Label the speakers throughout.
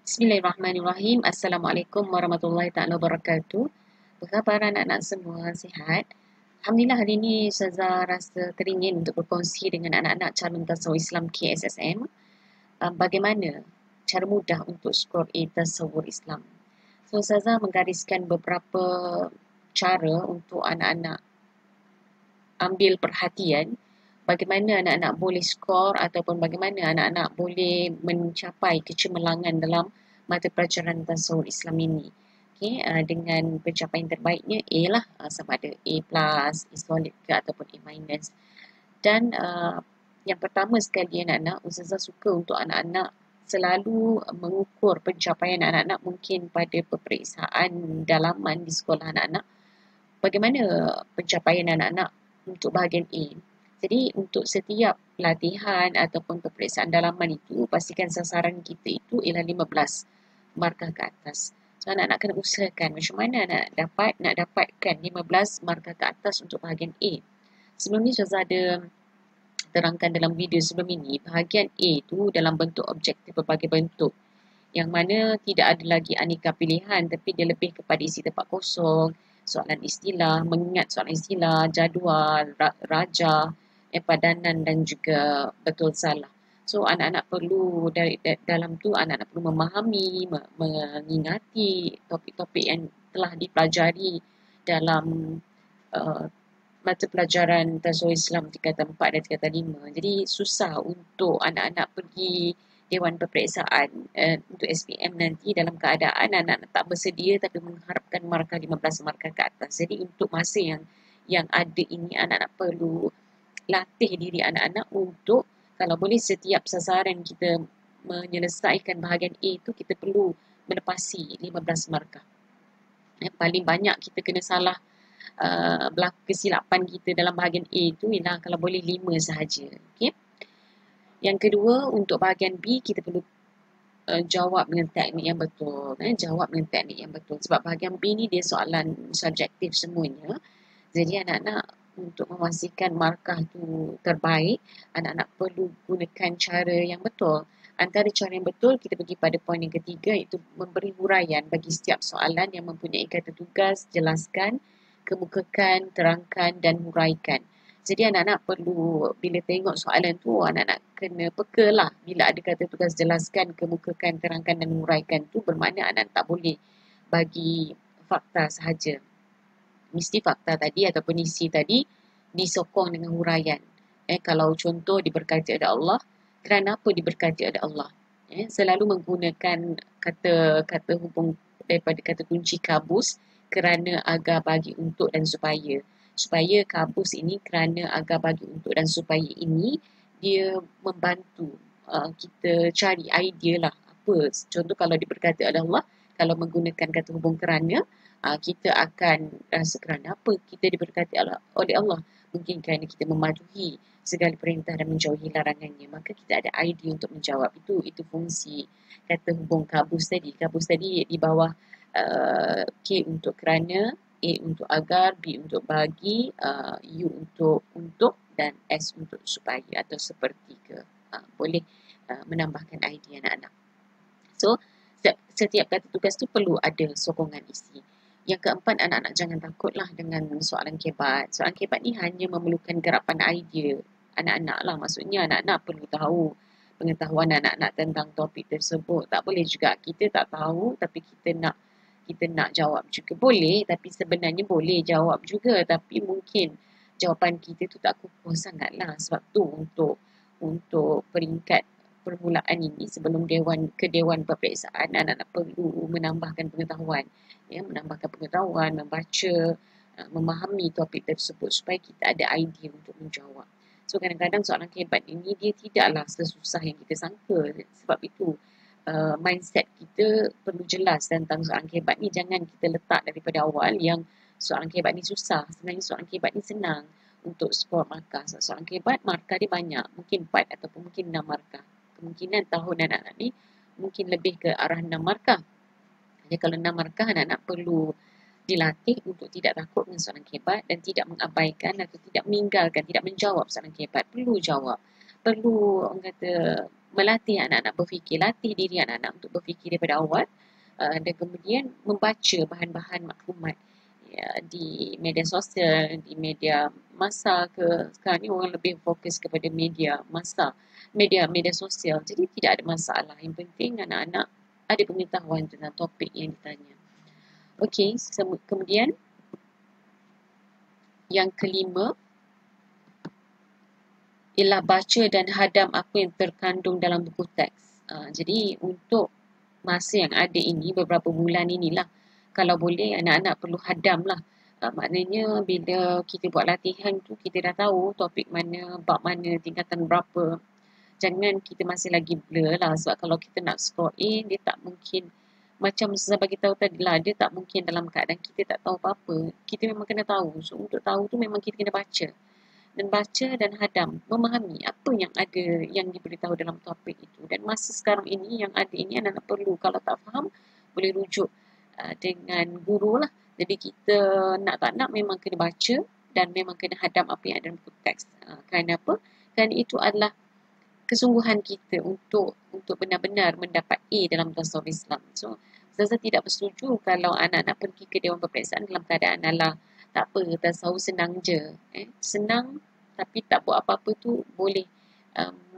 Speaker 1: Bismillahirrahmanirrahim. Assalamualaikum warahmatullahi taala wabarakatuh. Apa khabar anak-anak semua? Sihat? Alhamdulillah hari ini Ustazah rasa teringin untuk berkongsi dengan anak-anak calon tasawuf Islam KSSM bagaimana cara mudah untuk skor A tasawuf Islam. So Ustazah menggariskan beberapa cara untuk anak-anak ambil perhatian bagaimana anak-anak boleh skor ataupun bagaimana anak-anak boleh mencapai kecemerlangan dalam mata pelajaran tasawuf Islam ini. Okay, dengan pencapaian terbaiknya A lah, sama ada A plus, A solid ke ataupun A minus. Dan yang pertama sekali anak-anak, Ustazah suka untuk anak-anak selalu mengukur pencapaian anak-anak mungkin pada peperiksaan dalaman di sekolah anak-anak. Bagaimana pencapaian anak-anak untuk bahagian A. Jadi untuk setiap latihan ataupun peperiksaan dalaman itu, pastikan sasaran kita itu ialah 15 markah ke atas. So anak-anak kena usahakan macam mana nak dapatkan 15 markah ke atas untuk bahagian A. Sebelum ni Ustazah ada terangkan dalam video sebelum ini, bahagian A itu dalam bentuk objektif berbagai bentuk. Yang mana tidak ada lagi aneka pilihan tapi dia lebih kepada isi tempat kosong, soalan istilah, mengingat soalan istilah, jadual, rajah, padanan dan juga betul salah. So anak-anak perlu dalam tu anak-anak perlu memahami, mengingati topik-topik yang telah dipelajari dalam mata pelajaran tasawuf Islam tingkatan 4 dan tingkatan 5. Jadi susah untuk anak-anak pergi Dewan Peperiksaan untuk SPM nanti dalam keadaan anak-anak tak bersedia tapi mengharapkan markah 15 markah ke atas. Jadi untuk masa yang ada ini anak-anak perlu latih diri anak-anak untuk kalau boleh setiap sasaran kita menyelesaikan bahagian A itu kita perlu menepasi 15 markah. Paling banyak kita kena salah berlaku kesilapan kita dalam bahagian A itu ialah kalau boleh 5 sahaja. Okay? Yang kedua, untuk bahagian B kita perlu jawab dengan teknik yang betul. Jawab dengan teknik yang betul. Sebab bahagian B ni dia soalan subjektif semuanya. Jadi anak-anak untuk memastikan markah tu terbaik, anak-anak perlu gunakan cara yang betul. Antara cara yang betul, kita pergi pada poin yang ketiga iaitu memberi huraian bagi setiap soalan yang mempunyai kata tugas, jelaskan, kemukakan, terangkan dan huraikan. Jadi anak-anak perlu bila tengok soalan tu, anak-anak kena peka lah. Bila ada kata tugas jelaskan, kemukakan, terangkan dan huraikan tu bermakna anak tak boleh bagi fakta sahaja. Mesti fakta tadi ataupun isi tadi disokong dengan huraian. Kalau contoh diberkati oleh Allah, kerana apa diberkati oleh Allah? Selalu menggunakan kata hubung daripada kata kunci kabus kerana, agar, bagi, untuk dan supaya. Supaya kabus ini kerana, agar, bagi, untuk dan supaya ini dia membantu kita cari idea lah apa. Contoh kalau diberkati oleh Allah, kalau menggunakan kata hubung kerana, kita akan rasa kerana apa kita diberkati oleh Allah. Mungkin kerana kita mematuhi segala perintah dan menjauhi larangannya. Maka kita ada idea untuk menjawab. Itu fungsi kata hubung kabus tadi. Kabus tadi di bawah K untuk kerana, A untuk agar, B untuk bagi, U untuk dan S untuk supaya atau seperti ke. Boleh menambahkan idea anak-anak. So, setiap kata tugas tu perlu ada sokongan isi. Yang keempat, anak-anak jangan takutlah dengan soalan kebat. Soalan kebat ni hanya memerlukan gerapan idea anak-anak lah. Maksudnya anak-anak perlu tahu pengetahuan anak-anak tentang topik tersebut. Tak boleh juga kita tak tahu tapi kita nak jawab juga. Boleh, tapi sebenarnya boleh jawab juga. Tapi mungkin jawapan kita tu tak kukuh sangat lah. Sebab tu untuk peringkat permulaan ini sebelum Dewan Peperiksaan, anak-anak perlu menambahkan pengetahuan. Menambahkan pengetahuan, membaca, memahami topik tersebut supaya kita ada idea untuk menjawab. So kadang-kadang soalan kebat ini dia tidaklah sesusah yang kita sangka. Sebab itu mindset kita perlu jelas tentang soalan kebat ni. Jangan kita letak daripada awal yang soalan kebat ni susah. Sebenarnya soalan kebat ni senang untuk skor markah. Soalan kebat markah dia banyak. Mungkin 4 ataupun mungkin 6 markah. Kemungkinan tahun anak-anak ni mungkin lebih ke arah 6 markah. Jadi kalau 6 markah, anak-anak perlu dilatih untuk tidak takut dengan soalan kebat dan tidak mengabaikan atau tidak meninggalkan, tidak menjawab soalan kebat. Perlu jawab. Perlu orang kata melatih anak-anak berfikir, latih diri anak-anak untuk berfikir daripada awal, dan kemudian membaca bahan-bahan maklumat di media sosial, di media masa ke. Sekarang ni orang lebih fokus kepada media masa, media sosial. Jadi tidak ada masalah. Yang penting anak-anak ada pengetahuan tentang topik yang ditanya. Okey, kemudian yang kelima ialah baca dan hadam apa yang terkandung dalam buku teks. Jadi untuk masa yang ada ini, beberapa bulan inilah, kalau boleh anak-anak perlu hadam lah. Maknanya bila kita buat latihan tu, kita dah tahu topik mana, bab mana, tingkatan berapa. Jangan kita masih lagi blur lah, sebab kalau kita nak score A, dia tak mungkin, macam saya bagi tahu tadi lah, dia tak mungkin dalam keadaan kita tak tahu apa-apa. Kita memang kena tahu. So untuk tahu tu memang kita kena baca. Dan baca dan hadam, memahami apa yang ada, yang diberitahu dalam topik itu. Dan masa sekarang ini, yang ada ini anak-anak perlu, kalau tak faham, boleh rujuk dengan guru lah. Jadi kita nak tak nak memang kena baca dan memang kena hadam apa yang ada dalam buku teks. Kerana apa? Kerana itu adalah kesungguhan kita untuk benar-benar mendapat A dalam tasawuf Islam. So, saya tidak bersetuju kalau anak-anak pergi ke Dewan Peperiksaan dalam keadaan alah tak apa, tasawuf senang je. Senang tapi tak buat apa-apa tu boleh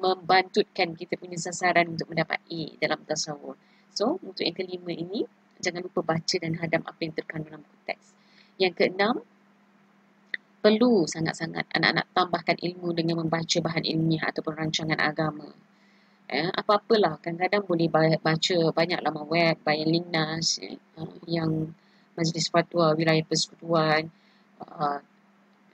Speaker 1: membantutkan kita punya sasaran untuk mendapat A dalam tasawuf. So, untuk yang kelima ini, jangan lupa baca dan hadam apa yang terkandung dalam buku teks. Yang keenam, perlu sangat-sangat anak-anak tambahkan ilmu dengan membaca bahan ilmiah ataupun rancangan agama. Apa-apalah, kadang-kadang boleh baca banyak laman web, Bayan Lingnas, yang Majlis Fatwa Wilayah Persekutuan,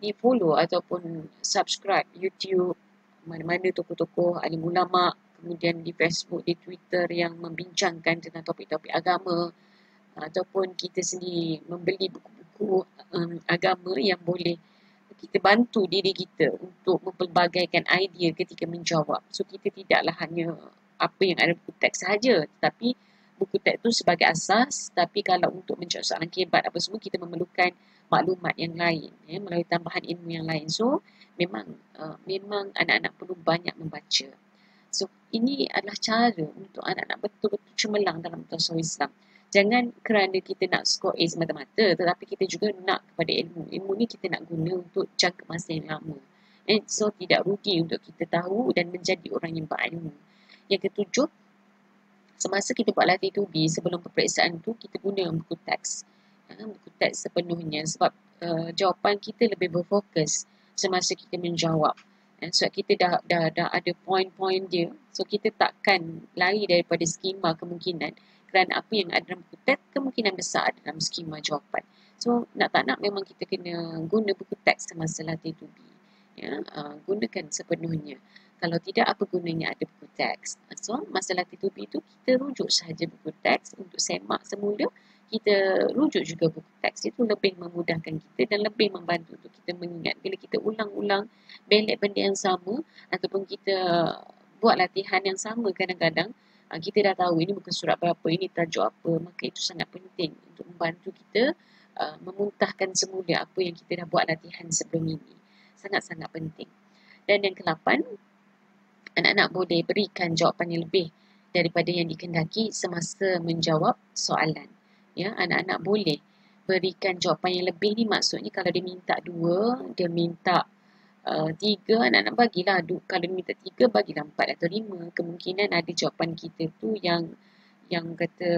Speaker 1: di follow ataupun subscribe YouTube, mana-mana tokoh-tokoh alim ulama, kemudian di Facebook, di Twitter yang membincangkan tentang topik-topik agama, ataupun kita sendiri membeli buku-buku agama yang boleh kita bantu diri kita untuk mempelbagaikan idea ketika menjawab. So kita tidaklah hanya apa yang ada buku teks sahaja, tetapi buku teks itu sebagai asas, tapi kalau untuk menjawab soalan kebat apa semua, kita memerlukan maklumat yang lain, melalui tambahan ilmu yang lain. So memang anak-anak perlu banyak membaca. So ini adalah cara untuk anak-anak betul-betul cemerlang dalam tasawuf Islam. Jangan kerana kita nak skor A semata-mata, tetapi kita juga nak kepada ilmu. Ilmu ni kita nak guna untuk jangka masa yang lama. So tidak rugi untuk kita tahu dan menjadi orang yang berilmu. Yang ketujuh, semasa kita buat latih tubi, sebelum peperiksaan tu, kita guna buku teks. Buku teks sepenuhnya sebab jawapan kita lebih berfokus semasa kita menjawab. Sebab kita dah ada poin-poin dia, so kita takkan lari daripada skema kemungkinan, kerana apa yang ada dalam buku teks kemungkinan besar ada dalam skema jawapan. So nak tak nak memang kita kena guna buku teks semasa latih tubi. Gunakan sepenuhnya. Kalau tidak, apa gunanya ada buku teks? So masa latih tubi itu kita rujuk sahaja buku teks untuk semak semula. Kita rujuk juga buku teks, itu lebih memudahkan kita dan lebih membantu untuk kita mengingat. Bila kita ulang-ulang belek benda yang sama ataupun kita buat latihan yang sama, kadang-kadang kita dah tahu ini bukan surat berapa, ini tajuk apa, maka itu sangat penting untuk membantu kita memuntahkan semula apa yang kita dah buat latihan sebelum ini. Sangat-sangat penting. Dan yang ke-8, anak-anak boleh berikan jawapan yang lebih daripada yang dikehendaki semasa menjawab soalan. Anak-anak boleh berikan jawapan yang lebih ni, maksudnya kalau dia minta 2, dia minta 3, anak-anak bagilah. Kalau dia minta 3, bagilah 4 atau 5. Kemungkinan ada jawapan kita tu yang kata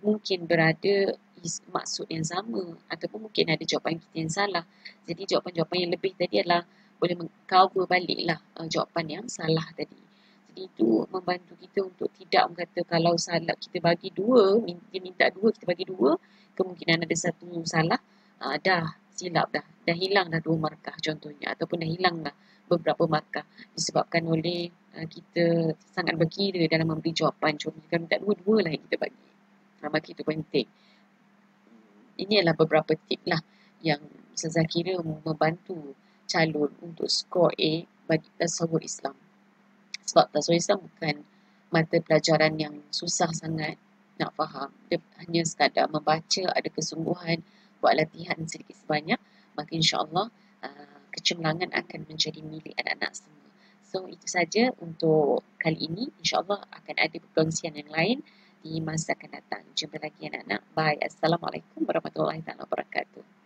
Speaker 1: mungkin berada maksud yang sama, ataupun mungkin ada jawapan kita yang salah. Jadi jawapan-jawapan yang lebih tadi adalah boleh cover baliklah jawapan yang salah tadi. Jadi itu membantu kita untuk tidak kata kalau salah kita bagi 2, dia minta 2, kita bagi 2, kemungkinan ada satu salah, dah silap dah hilang dah 2 markah contohnya, ataupun dah hilang dah beberapa markah disebabkan oleh kita sangat berkira dalam memberi jawapan. Contohnya kalau minta 2 lah yang kita bagi. Maka itu penting. Ini adalah beberapa tip lah yang saya kira membantu calon untuk skor A bagi tasawuf Islam. Sebab tasawuf Islam bukan mata pelajaran yang susah sangat nak faham. Dia hanya sekadar membaca, ada kesungguhan, buat latihan sedikit sebanyak, maka insya-Allah kecemerlangan akan menjadi milik anak-anak semua. So itu saja untuk kali ini. InsyaAllah akan ada perkongsian yang lain di masa akan datang. Jumpa lagi anak-anak. Bye. Assalamualaikum warahmatullahi wabarakatuh.